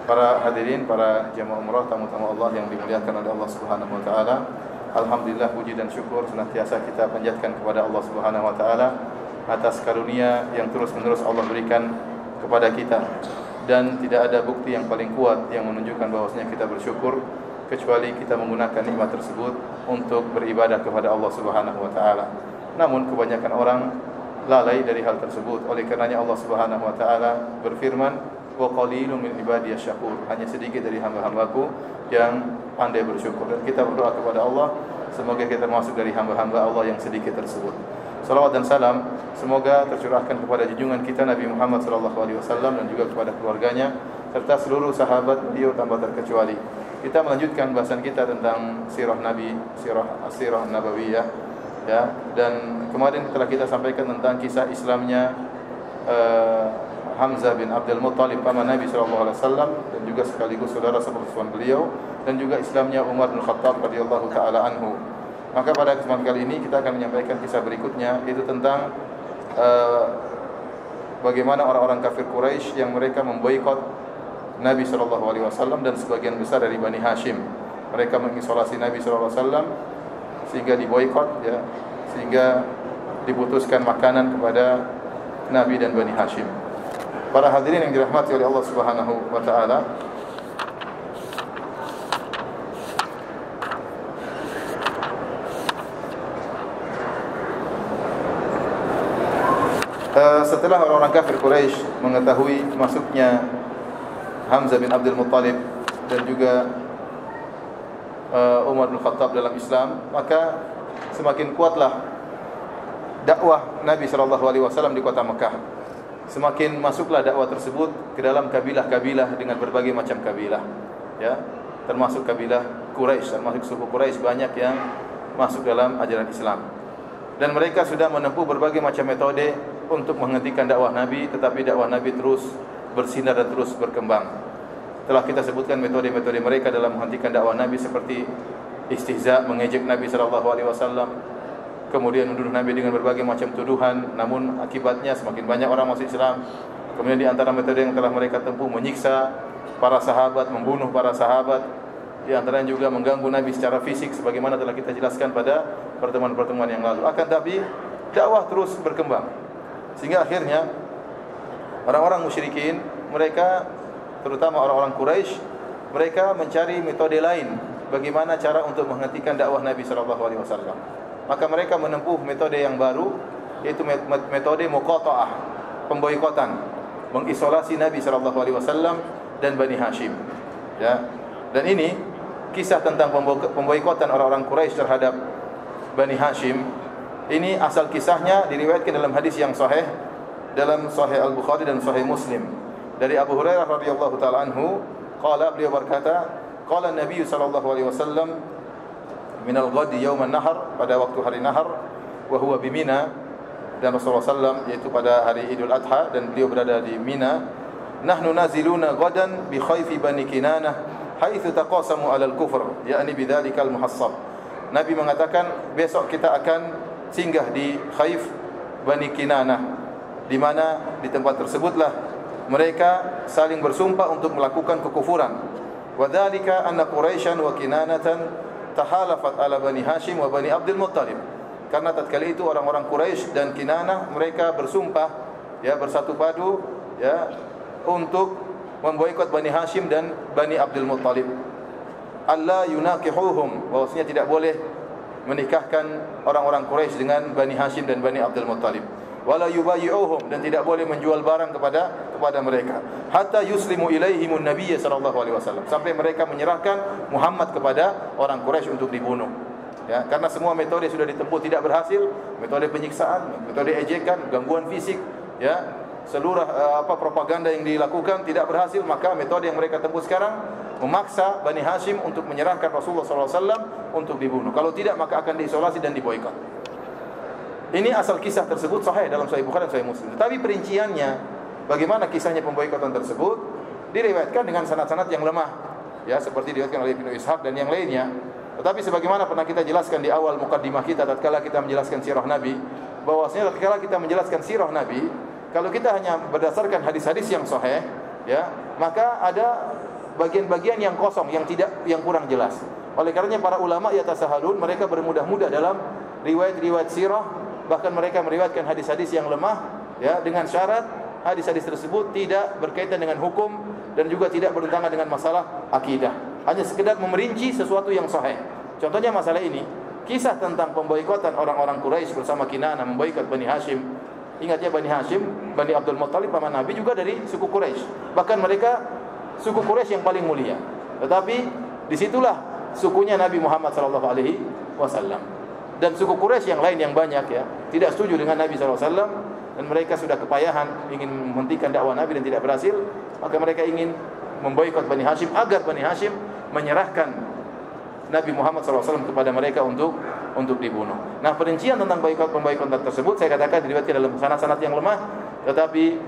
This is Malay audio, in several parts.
Para hadirin, para jemaah umrah, tamu-tamu Allah yang dimuliakan oleh Allah Subhanahu wa taala. Alhamdulillah, puji dan syukur senantiasa kita panjatkan kepada Allah Subhanahu wa taala atas karunia yang terus-menerus Allah berikan kepada kita. Dan tidak ada bukti yang paling kuat yang menunjukkan bahwasanya kita bersyukur kecuali kita menggunakan nikmat tersebut untuk beribadah kepada Allah Subhanahu wa taala. Namun kebanyakan orang lalai dari hal tersebut. Oleh karenanya Allah Subhanahu wa taala berfirman, wa qalilun min ibadiyasy syakur, hanya sedikit dari hamba-hambaku yang pandai bersyukur. Dan kita berdoa kepada Allah semoga kita masuk dari hamba-hamba Allah yang sedikit tersebut. Salawat dan salam semoga tercurahkan kepada junjungan kita Nabi Muhammad sallallahu alaihi wasallam dan juga kepada keluarganya serta seluruh sahabat beliau tanpa terkecuali. Kita melanjutkan bahasan kita tentang sirah Nabi, sirah nabawiyah, ya. Dan kemarin telah kita sampaikan tentang kisah Islamnya Hamzah bin Abdul Muttalib, paman Nabi sallallahu alaihi wasallam, dan juga sekaligus saudara sepersuan beliau, dan juga Islamnya Umar bin Khattab radhiyallahu taala anhu. Maka pada kesempatan kali ini kita akan menyampaikan kisah berikutnya, yaitu tentang bagaimana orang-orang kafir Quraisy yang mereka memboikot Nabi sallallahu alaihi wasallam dan sebagian besar dari Bani Hashim. Mereka mengisolasi Nabi sallallahu alaihi wasallam sehingga diboikot, ya, sehingga diputuskan makanan kepada Nabi dan Bani Hashim. Para hadirin yang dirahmati oleh Allah Subhanahu wa taala, setelah orang-orang kafir Quraisy mengetahui masuknya Hamzah bin Abdul Muttalib dan juga Umar bin Khattab dalam Islam, maka semakin kuatlah dakwah Nabi sallallahu alaihi wasallam di kota Mekah. Semakin masuklah dakwah tersebut ke dalam kabilah-kabilah dengan berbagai macam kabilah, ya, termasuk kabilah Quraisy, termasuk suku Quraisy banyak yang masuk dalam ajaran Islam. Dan mereka sudah menempuh berbagai macam metode untuk menghentikan dakwah Nabi, tetapi dakwah Nabi terus bersinar dan terus berkembang. Telah kita sebutkan metode-metode mereka dalam menghentikan dakwah Nabi, seperti istihza, mengejek Nabi sallallahu alaihi wasallam, kemudian menuduh Nabi dengan berbagai macam tuduhan, namun akibatnya semakin banyak orang masuk Islam. Kemudian di antara metode yang telah mereka tempuh, menyiksa para sahabat, membunuh para sahabat. Di antaranya juga mengganggu Nabi secara fisik, sebagaimana telah kita jelaskan pada pertemuan-pertemuan yang lalu. Akan tapi dakwah terus berkembang, sehingga akhirnya orang-orang musyrikin, mereka terutama orang-orang Quraisy, mereka mencari metode lain bagaimana cara untuk menghentikan dakwah Nabi sallallahu alaihi wasallam. Maka mereka menempuh metode yang baru, yaitu metode muqata'ah, pemboikotan, mengisolasi Nabi sallallahu alaihi wasallam dan Bani Hashim, ya. Dan ini kisah tentang pemboikotan orang-orang Quraisy terhadap Bani Hashim. Ini asal kisahnya diriwayatkan dalam hadis yang sahih, dalam Sahih Al-Bukhari dan Sahih Muslim, dari Abu Hurairah radhiyallahu taala anhu, qala, beliau berkata, qala Nabi sallallahu alaihi wasallam minal ghadi yauman nahar, pada waktu hari nahar, wa huwa bi Mina, dan Rasulullah sallam, yaitu pada hari Idul Adha, dan beliau berada di Mina. Nahnu naziluna ghadan bi khayfi Bani Kinanah haitsu taqasamu 'alal kufr, yakni bidzalikal muhassab. Nabi mengatakan, besok kita akan singgah di Khayf Bani Kinanah, di mana di tempat tersebutlah mereka saling bersumpah untuk melakukan kekufuran. Wa dzalika anna Quraisyan wa Kinanatan tahalafat ala Bani Hashim wa Bani Abdul Muttalib. Karena tatkala itu orang-orang Quraisy dan Kinanah mereka bersumpah, ya, bersatu padu, ya, untuk memboikot Bani Hashim dan Bani Abdul Muttalib. Allah yunakihuhum, bahwasanya tidak boleh menikahkan orang-orang Quraisy dengan Bani Hashim dan Bani Abdul Muttalib. Wala yubayyi'uhum, dan tidak boleh menjual barang kepada mereka. Hatta yuslimu ilaihimun nabiyya sallallahu alaihi wasallam, sampai mereka menyerahkan Muhammad kepada orang Quraisy untuk dibunuh. Ya, karena semua metode sudah ditempuh tidak berhasil, metode penyiksaan, metode ejekan, gangguan fisik, ya, seluruh propaganda yang dilakukan tidak berhasil, maka metode yang mereka tempuh sekarang memaksa Bani Hashim untuk menyerahkan Rasulullah sallallahu alaihi wasallam untuk dibunuh. Kalau tidak, maka akan diisolasi dan diboikot. Ini asal kisah tersebut sahih dalam Sahih Bukhari dan Sahih Muslim. Tapi perinciannya, bagaimana kisahnya pemboikotan tersebut, diriwayatkan dengan sanad-sanad yang lemah, ya, seperti diriwayatkan oleh Ibnu Ishaq dan yang lainnya. Tetapi sebagaimana pernah kita jelaskan di awal mukaddimah kita tatkala kita menjelaskan sirah Nabi, bahwasanya tatkala kita menjelaskan sirah Nabi, kalau kita hanya berdasarkan hadis-hadis yang sahih, ya, maka ada bagian-bagian yang kosong, yang kurang jelas. Oleh karenanya para ulama yatasahalun, mereka bermudah-mudah dalam riwayat-riwayat sirah, bahkan mereka meriwayatkan hadis-hadis yang lemah, ya, dengan syarat hadis-hadis tersebut tidak berkaitan dengan hukum dan juga tidak bertentangan dengan masalah akidah. Hanya sekedar memerinci sesuatu yang sahih. Contohnya masalah ini, kisah tentang pemboikotan orang-orang Quraisy bersama Kinanah memboikot Bani Hashim. Ingat ya, Bani Hashim, Bani Abdul Muttalib paman Nabi juga dari suku Quraisy. Bahkan mereka suku Quraisy yang paling mulia. Tetapi disitulah sukunya Nabi Muhammad sallallahu alaihi wasallam. Dan suku Quraisy yang lain yang banyak, ya, tidak setuju dengan Nabi sallallahu alaihi wasallam, dan mereka sudah kepayahan ingin menghentikan dakwah Nabi dan tidak berhasil. Maka mereka ingin memboikot Bani Hashim agar Bani Hashim menyerahkan Nabi Muhammad SAW kepada mereka untuk dibunuh. Nah, perincian tentang pemboikotan tersebut saya katakan diriwayatkan dalam sanad-sanad yang lemah, tetapi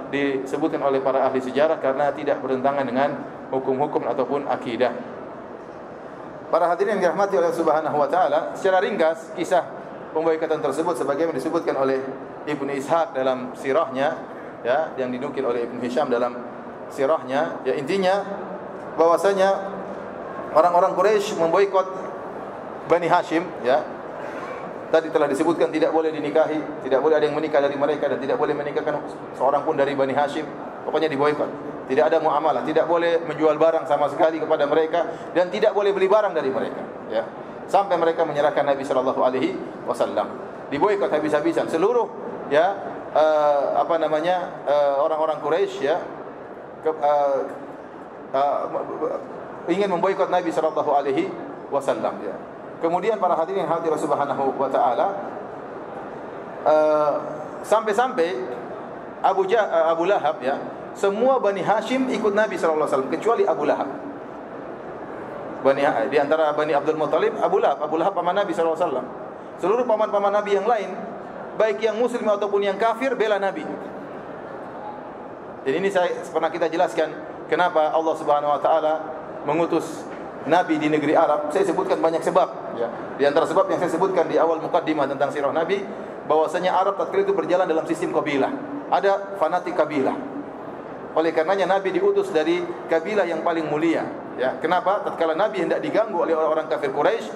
disebutkan oleh para ahli sejarah karena tidak bertentangan dengan hukum-hukum ataupun akidah. Para hadirin yang dirahmati oleh Subhanahu wa taala, secara ringkas kisah pemboikotan tersebut sebagaimana disebutkan oleh Ibnu Ishaq dalam sirahnya, ya, yang dinukil oleh Ibnu Hisham dalam sirahnya, ya, intinya bahwasanya orang-orang Quraisy memboikot Bani Hashim, ya. Tadi telah disebutkan tidak boleh dinikahi, tidak boleh ada yang menikah dari mereka, dan tidak boleh menikahkan seorang pun dari Bani Hashim. Pokoknya diboikot. Tidak ada muamalah, tidak boleh menjual barang sama sekali kepada mereka, dan tidak boleh beli barang dari mereka, ya. Sampai mereka menyerahkan Nabi sallallahu alaihi wasallam. Diboikot habis-habisan seluruh, ya, orang-orang Quraisy, ya, ingin memboikot Nabi sallallahu alaihi wasallam, ya. Kemudian para hadirin hadirat Subhanahu wa taala, sampai-sampai Abu Lahab, ya, semua Bani Hashim ikut Nabi sallallahu alaihi wasallam kecuali Abu Lahab. Di antara Bani Abdul Muttalib, Abu Lahab paman Nabi sallallahu alaihi wasallam. Seluruh paman-paman Nabi yang lain, baik yang muslim ataupun yang kafir, bela Nabi. Jadi ini pernah kita jelaskan kenapa Allah Subhanahu wa taala mengutus Nabi di negeri Arab. Saya sebutkan banyak sebab, ya. Di antara sebab yang saya sebutkan di awal mukaddimah tentang sirah Nabi, bahwasanya Arab tatkala itu berjalan dalam sistem kabilah. Ada fanatik kabilah. Oleh karenanya Nabi diutus dari kabilah yang paling mulia, ya. Kenapa? Tatkala Nabi hendak diganggu oleh orang-orang kafir Quraisy,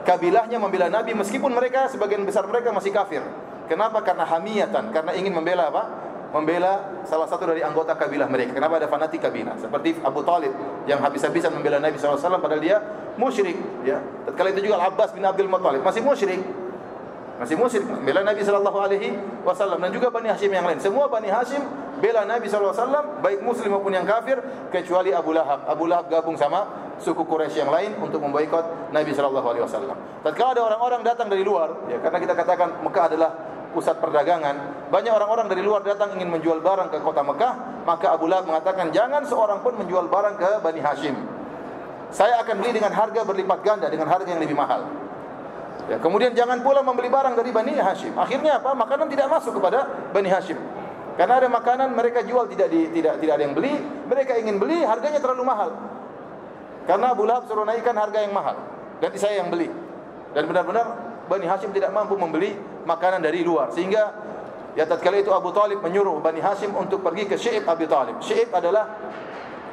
kabilahnya membela Nabi meskipun mereka sebagian besar mereka masih kafir. Kenapa? Karena hamiyatan, karena ingin membela apa? Membela salah satu dari anggota kabilah mereka. Kenapa? Ada fanatik kabilah. Seperti Abu Talib yang habis-habisan membela Nabi SAW padahal dia musyrik, ya. Tatkala itu juga Al-Abbas bin Abdul Muttalib masih musyrik membela Nabi SAW, dan juga Bani Hashim yang lain. Semua Bani Hashim bela Nabi SAW, baik muslim maupun yang kafir, kecuali Abu Lahab. Abu Lahab gabung sama suku Quraisy yang lain untuk memboikot Nabi SAW. Tatkala ada orang-orang datang dari luar, ya, karena kita katakan Mekah adalah pusat perdagangan, banyak orang-orang dari luar datang ingin menjual barang ke kota Mekah, maka Abu Lahab mengatakan, jangan seorang pun menjual barang ke Bani Hashim. Saya akan beli dengan harga berlipat ganda, dengan harga yang lebih mahal. Ya, kemudian jangan pula membeli barang dari Bani Hashim. Akhirnya apa? Makanan tidak masuk kepada Bani Hashim. Karena ada makanan mereka jual tidak ada yang beli, mereka ingin beli, harganya terlalu mahal. Karena Abu Lahab suruh naikkan harga yang mahal, dan saya yang beli. Dan benar-benar Bani Hashim tidak mampu membeli makanan dari luar, sehingga ya tatkala itu Abu Talib menyuruh Bani Hashim untuk pergi ke Syi'ib Abi Talib. Syi'ib adalah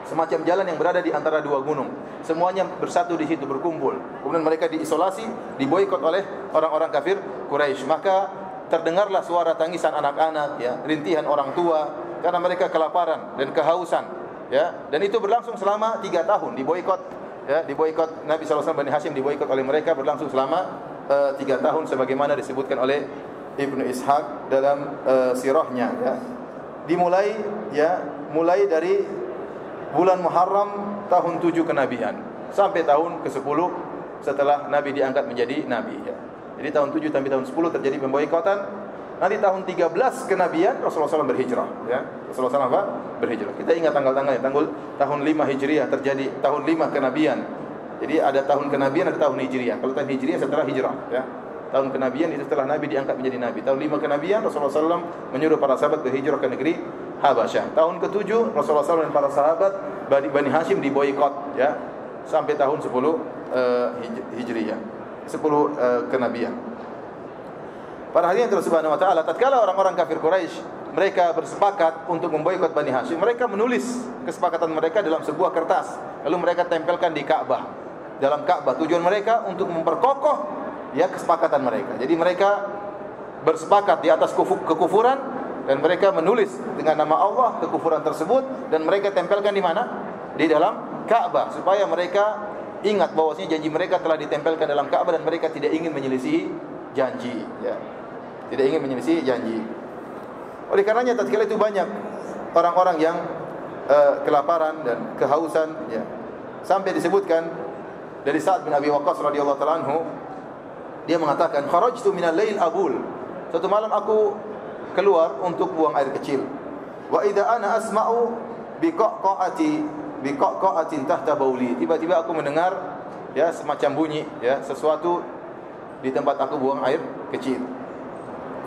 semacam jalan yang berada di antara dua gunung. Semuanya bersatu di situ, berkumpul. Kemudian mereka diisolasi, diboikot oleh orang-orang kafir Quraisy. Maka terdengarlah suara tangisan anak-anak, ya, rintihan orang tua karena mereka kelaparan dan kehausan, ya. Dan itu berlangsung selama 3 tahun diboikot, ya, diboikot Nabi SAW. Bani Hashim diboikot oleh mereka berlangsung selama 3 tahun sebagaimana disebutkan oleh Ibnu Ishaq dalam sirahnya, ya. Mulai dari bulan Muharram tahun 7 kenabian sampai tahun ke-10 setelah Nabi diangkat menjadi Nabi, ya. Jadi tahun 7 sampai tahun 10 terjadi pemboikotan. Nanti tahun 13 kenabian Rasulullah SAW berhijrah, ya. Rasulullah SAW berhijrah. Kita ingat tanggal-tanggalnya. Tahun 5 Hijriah terjadi tahun 5 kenabian. Jadi ada tahun kenabian, ada tahun Hijriah. Kalau tahun Hijriah setelah hijrah, ya. Tahun kenabian itu setelah Nabi diangkat menjadi Nabi. Tahun 5 kenabian Rasulullah SAW menyuruh para sahabat berhijrah ke negeri Habasyah. Tahun ke-7 Rasulullah SAW dan para sahabat Bani Hashim diboikot, ya, sampai tahun 10 Hijriah, 10 kenabian. Para hadirin subhanahu wa ta'ala, tatkala orang-orang kafir Quraisy mereka bersepakat untuk memboikot Bani Hashim, mereka menulis kesepakatan mereka dalam sebuah kertas, lalu mereka tempelkan di Ka'bah. Dalam Ka'bah tujuan mereka untuk memperkokoh ya kesepakatan mereka. Jadi mereka bersepakat di atas kekufuran dan mereka menulis dengan nama Allah kekufuran tersebut dan mereka tempelkan di mana? Di dalam Ka'bah, supaya mereka ingat bahwasanya janji mereka telah ditempelkan dalam Ka'bah dan mereka tidak ingin menyelisihi janji, ya. Tidak ingin menyelisihi janji. Oleh karenanya tatkala itu banyak orang-orang yang kelaparan dan kehausan, ya. Sampai disebutkan dari Sa'ad bin Abi Waqqas radhiyallahu ta'ala anhu, dia mengatakan, "Kharajtu minal lail abul." Suatu malam aku keluar untuk buang air kecil. Wa idza ana asma'u biqaqa'atin tahta bauli. Tiba-tiba aku mendengar ya semacam bunyi, ya, sesuatu di tempat aku buang air kecil.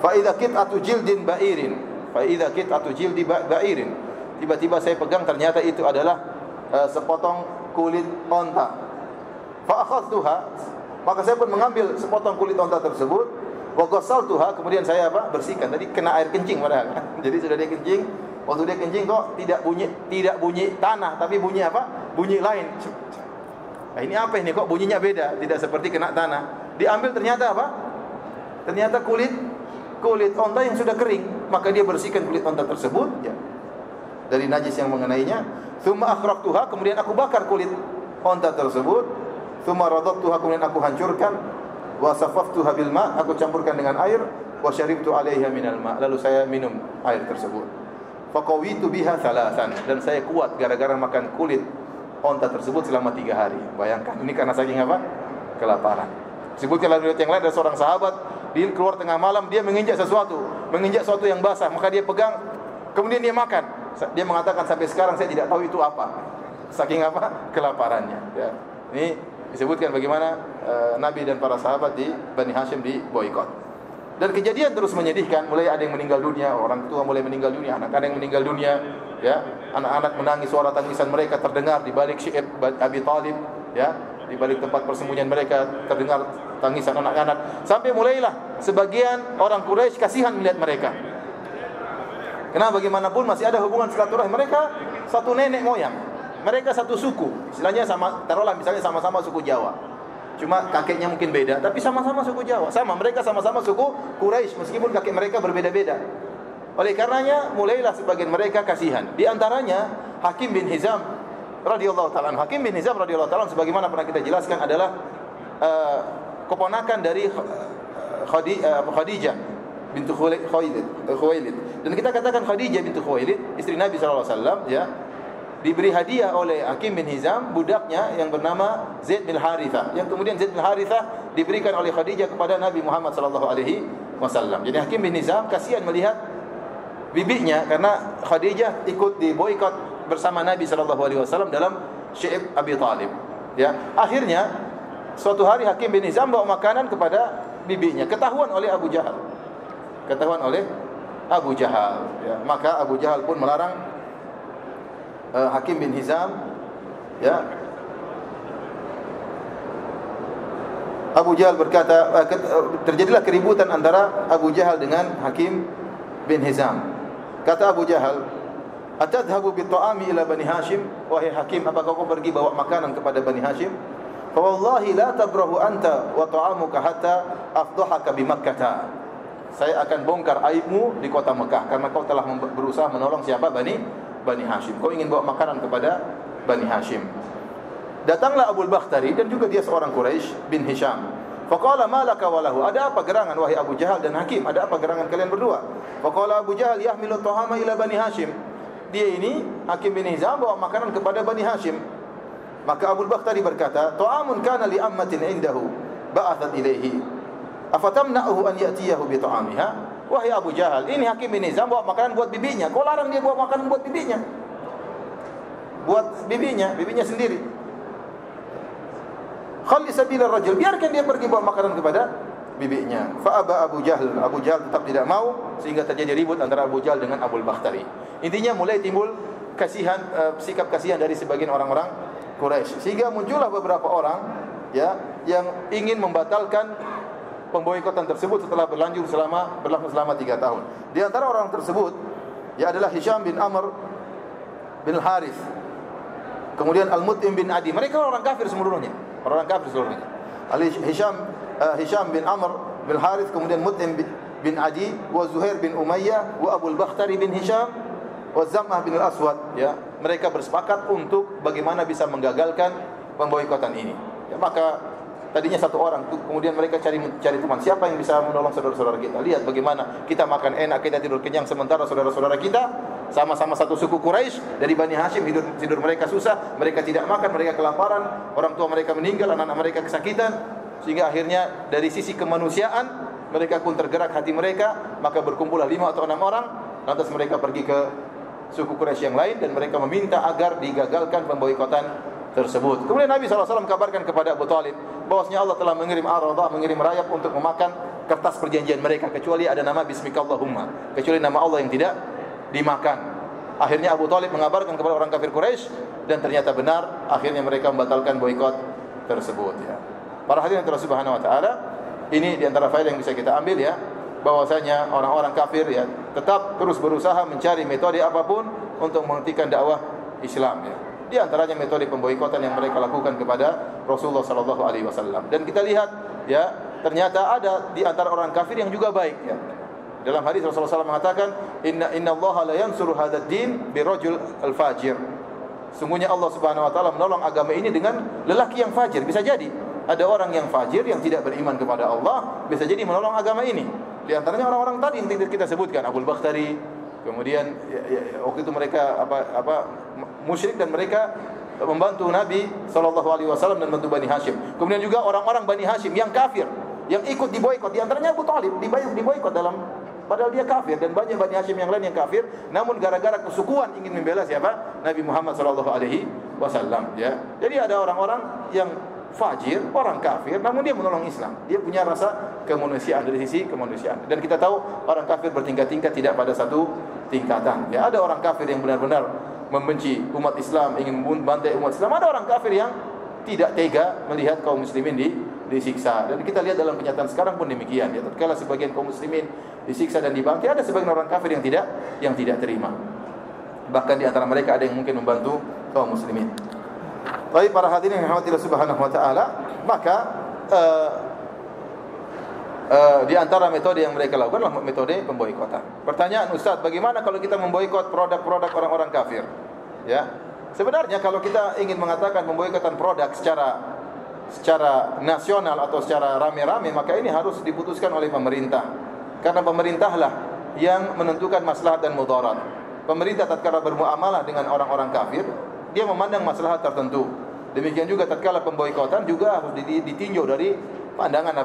Fa idza qit'atu jildin ba'irin. Fa idza qit'atu jildi ba'irin. Tiba-tiba saya pegang, ternyata itu adalah sepotong kulit onta. Fa akhadtuha, maka saya pun mengambil sepotong kulit onta tersebut. Wa ghassaltuha, kemudian saya bersihkan. Tadi kena air kencing padahal. Jadi sudah dia kencing, waktu dia kencing kok tidak bunyi tanah, tapi bunyi apa? Bunyi lain. Nah, ini apa ini, kok bunyinya beda, tidak seperti kena tanah. Diambil ternyata apa? Ternyata kulit onta yang sudah kering. Maka dia bersihkan kulit onta tersebut, ya, dari najis yang mengenainya. Tsumma akhraqtuha, kemudian aku bakar kulit onta tersebut. Tsumma radattuha, kemudian aku hancurkan. Wa safaftuha bil ma', aku campurkan dengan air. Wa syaribtu 'alaiha minal ma', lalu saya minum air tersebut. Faqawitu biha thalathan, dan saya kuat gara-gara makan kulit onta tersebut selama 3 hari. Bayangkan, ini karena saking apa? Kelaparan. Sebutkan dalam riwayat yang lain, ada seorang sahabat, dia keluar tengah malam, dia menginjak sesuatu yang basah, maka dia pegang, kemudian dia makan. Dia mengatakan, sampai sekarang saya tidak tahu itu apa. Saking apa? Kelaparannya, ya. Ini disebutkan bagaimana Nabi dan para sahabat di Bani Hashim diboikot. Dan kejadian terus menyedihkan, mulai ada yang meninggal dunia, orang tua mulai meninggal dunia, anak-anak yang meninggal dunia, ya. Anak-anak menangis, suara tangisan mereka terdengar di balik Syi'ib Abi Thalib, ya. Di balik tempat persembunyian mereka terdengar tangisan anak-anak. Sampai mulailah sebagian orang Quraisy kasihan melihat mereka. Karena bagaimanapun masih ada hubungan silaturahmi. Mereka satu nenek moyang. Mereka satu suku. Istilahnya sama, taruhlah misalnya sama-sama suku Jawa. Cuma kakeknya mungkin beda, tapi sama-sama suku Jawa. Sama, mereka sama-sama suku Quraisy meskipun kakek mereka berbeda-beda. Oleh karenanya mulailah sebagian mereka kasihan. Di antaranya Hakim bin Hizam radhiyallahu ta'ala. Hakim bin Hizam radhiyallahu ta'ala, sebagaimana pernah kita jelaskan, adalah keponakan dari Khadijah bintu Khuwailid. Dan kita katakan Khadijah bintu Khuwailid, istri Nabi sallallahu alaihi wasallam, ya, diberi hadiah oleh Hakim bin Hizam budaknya yang bernama Zaid bin Harithah, yang kemudian Zaid bin Harithah diberikan oleh Khadijah kepada Nabi Muhammad sallallahu alaihi wasallam. Jadi Hakim bin Hizam kasihan melihat bibinya karena Khadijah ikut diboikot bersama Nabi sallallahu alaihi wasallam dalam Syi'ib Abi Thalib, ya. Akhirnya suatu hari Hakim bin Hizam bawa makanan kepada bibinya, ketahuan oleh Abu Jahal. Ya. Maka Abu Jahal pun melarang Hakim bin Hizam, ya. Abu Jahal berkata, terjadilah keributan antara Abu Jahal dengan Hakim bin Hizam. Kata Abu Jahal, "Atadhhabu bi ta'ami ila Bani Hashim?" Wahai Hakim, apakah kau pergi bawa makanan kepada Bani Hashim? "Fa wallahi la tabrahu anta wa ta'amuka hatta afdhahaka bi Makkah." Saya akan bongkar aibmu di kota Mekah karena kau telah berusaha menolong siapa? Bani Hashim. Kau ingin bawa makanan kepada Bani Hashim. Datanglah Abu Bakhtari, dan juga dia seorang Quraisy bin Hisham. Faqala ma laka wa lahu, ada apa gerangan wahai Abu Jahal dan Hakim? Ada apa gerangan kalian berdua? Faqala Abu Jahal yahmilu ta'ama ila Bani Hashim. Dia ini Hakim bin Hizam bawa makanan kepada Bani Hashim. Maka Abu Bakhtari berkata, "Ta'amun kana li ammatin indahu ba'athat ilaihi. Afatamna'uhu an ya'tiyahu bi ta'amiha?" Wahai Abu Jahal, ini Hakim bin Hizam bawa makanan buat bibinya. Kau larang dia bawa makanan buat bibinya. Buat bibinya sendiri. Khalli sabila rajul, biarkan dia pergi bawa makanan kepada bibinya. Fa aba Abu Jahal. Abu Jahal tetap tidak mau, sehingga terjadi ribut antara Abu Jahal dengan Abu Bakhtari. Intinya mulai timbul sikap kasihan dari sebagian orang-orang Quraisy, sehingga muncullah beberapa orang, ya, yang ingin membatalkan pemboikotan tersebut setelah berlangsung selama 3 tahun. Di antara orang tersebut Ya adalah Hisham bin Amr bin Harith. Kemudian Al-Mut'im bin Adi. Mereka orang kafir seluruhnya. Orang kafir seluruhnya. Hisham bin Amr bin Harith, kemudian Mut'im bin Adi, wa Zuhair bin Umayyah, wa Abu Bakhtari bin Hisham, wa Zam'ah bin Al-Aswad. Ya, mereka bersepakat untuk bagaimana bisa menggagalkan pemboikotan ini. Ya, maka tadinya satu orang, kemudian mereka cari teman. Siapa yang bisa menolong saudara-saudara kita? Lihat bagaimana kita makan enak, kita tidur kenyang, sementara saudara-saudara kita sama-sama satu suku Quraisy dari Bani Hashim, tidur mereka susah, mereka tidak makan, mereka kelaparan, orang tua mereka meninggal, anak-anak mereka kesakitan, sehingga akhirnya dari sisi kemanusiaan mereka pun tergerak hati mereka, maka berkumpullah 5 atau 6 orang, lantas mereka pergi ke suku Quraisy yang lain dan mereka meminta agar digagalkan pemboikotan tersebut. Kemudian Nabi SAW kabarkan kepada Abu Talib bahwasanya Allah telah mengirim Ar-Radah, mengirim rayap untuk memakan kertas perjanjian mereka, kecuali ada nama Bismikallahumma, kecuali nama Allah yang tidak dimakan. Akhirnya Abu Talib mengabarkan kepada orang kafir Quraisy dan ternyata benar, akhirnya mereka membatalkan boikot tersebut ya. Para hadirin Allah Subhanahu wa taala, ini di antara faedah yang bisa kita ambil ya, bahwasanya orang-orang kafir ya tetap terus berusaha mencari metode apapun untuk menghentikan dakwah Islam ya. Di antaranya metode pemboikotan yang mereka lakukan kepada Rasulullah sallallahu alaihi wasallam. Dan kita lihat ya, ternyata ada di antara orang kafir yang juga baik ya. Dalam hadis Rasulullah SAW mengatakan, Inna Allah la yansuru hadzal din birajul al-fajir. Sungguhnya Allah Subhanahu wa taala menolong agama ini dengan lelaki yang fajir. Bisa jadi ada orang yang fajir yang tidak beriman kepada Allah, bisa jadi menolong agama ini. Di antaranya orang-orang tadi yang kita sebutkan, Abu Bakhtari. Kemudian waktu itu mereka musyrik dan mereka membantu Nabi SAW dan membantu Bani Hashim. Kemudian juga orang-orang Bani Hashim yang kafir, yang ikut diboikot. Di antaranya Abu Talib diboikot padahal dia kafir, dan banyak Bani Hashim yang lain yang kafir. Namun gara-gara kesukuan ingin membela siapa? Nabi Muhammad SAW. Ya. Jadi ada orang-orang yang fajir, orang kafir, namun dia menolong Islam. Dia punya rasa kemanusiaan, dari sisi kemanusiaan. Dan kita tahu orang kafir bertingkat-tingkat, tidak pada satu tingkatan. Ya, ada orang kafir yang benar-benar membenci umat Islam, ingin membantai umat Islam. Ada orang kafir yang tidak tega melihat kaum muslimin disiksa. Dan kita lihat dalam kenyataan sekarang pun demikian. Ya, tatkala sebagian kaum muslimin disiksa dan dibantai, ada sebagian orang kafir yang tidak terima. Bahkan di antara mereka ada yang mungkin membantu kaum muslimin. Baik para hadirin yang dirahmati Allah Subhanahu wa taala, maka di antara metode yang mereka lakukan adalah metode pemboikotan. Pertanyaan, Ustaz, bagaimana kalau kita memboikot produk-produk orang-orang kafir? Ya. Sebenarnya kalau kita ingin mengatakan pemboikotan produk secara nasional atau secara rame-rame, maka ini harus diputuskan oleh pemerintah. Karena pemerintahlah yang menentukan maslahat dan mudarat. Pemerintah tatkala bermuamalah dengan orang-orang kafir, dia memandang maslahat tertentu. Demikian juga tatkala pemboikotan juga harus ditinjau dari pandangan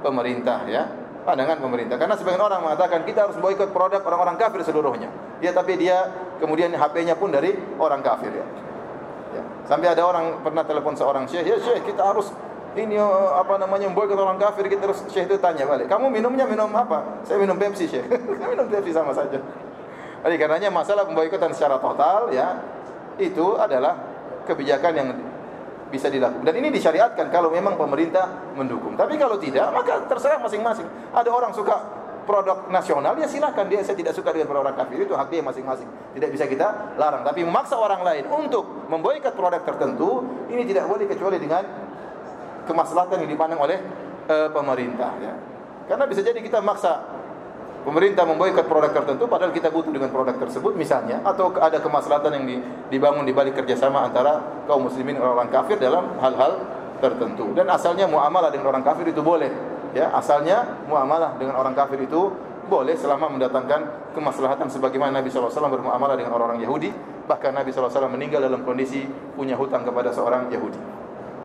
pemerintah ya. Pandangan pemerintah. Karena sebagian orang mengatakan kita harus boikot produk orang-orang kafir seluruhnya. Ya, tapi dia kemudian HP-nya pun dari orang kafir ya. Ya. Sampai ada orang pernah telepon seorang syekh, "Ya syekh, kita harus boikot orang kafir." Kita harus, syekh itu tanya balik, "Kamu minumnya minum apa?" "Saya minum Pepsi, syekh." Minum Pepsi sama saja. Jadi karenanya masalah pemboikotan secara total ya, itu adalah kebijakan yang bisa dilakukan. Dan ini disyariatkan kalau memang pemerintah mendukung. Tapi kalau tidak, maka terserah masing-masing. Ada orang suka produk nasional, ya silakan. Saya tidak suka dengan produk kafir, itu hak dia masing-masing. Tidak bisa kita larang. Tapi memaksa orang lain untuk memboikot produk tertentu, ini tidak boleh kecuali dengan kemaslahatan yang dipandang oleh pemerintah. Ya. Karena bisa jadi kita maksa pemerintah memboikot produk tertentu padahal kita butuh dengan produk tersebut misalnya, atau ada kemaslahatan yang dibangun di balik kerjasama antara kaum muslimin dan orang kafir dalam hal-hal tertentu. Dan asalnya muamalah dengan orang kafir itu boleh ya, asalnya muamalah dengan orang kafir itu boleh selama mendatangkan kemaslahatan, sebagaimana Nabi SAW bermuamalah dengan orang-orang Yahudi. Bahkan Nabi SAW meninggal dalam kondisi punya hutang kepada seorang Yahudi.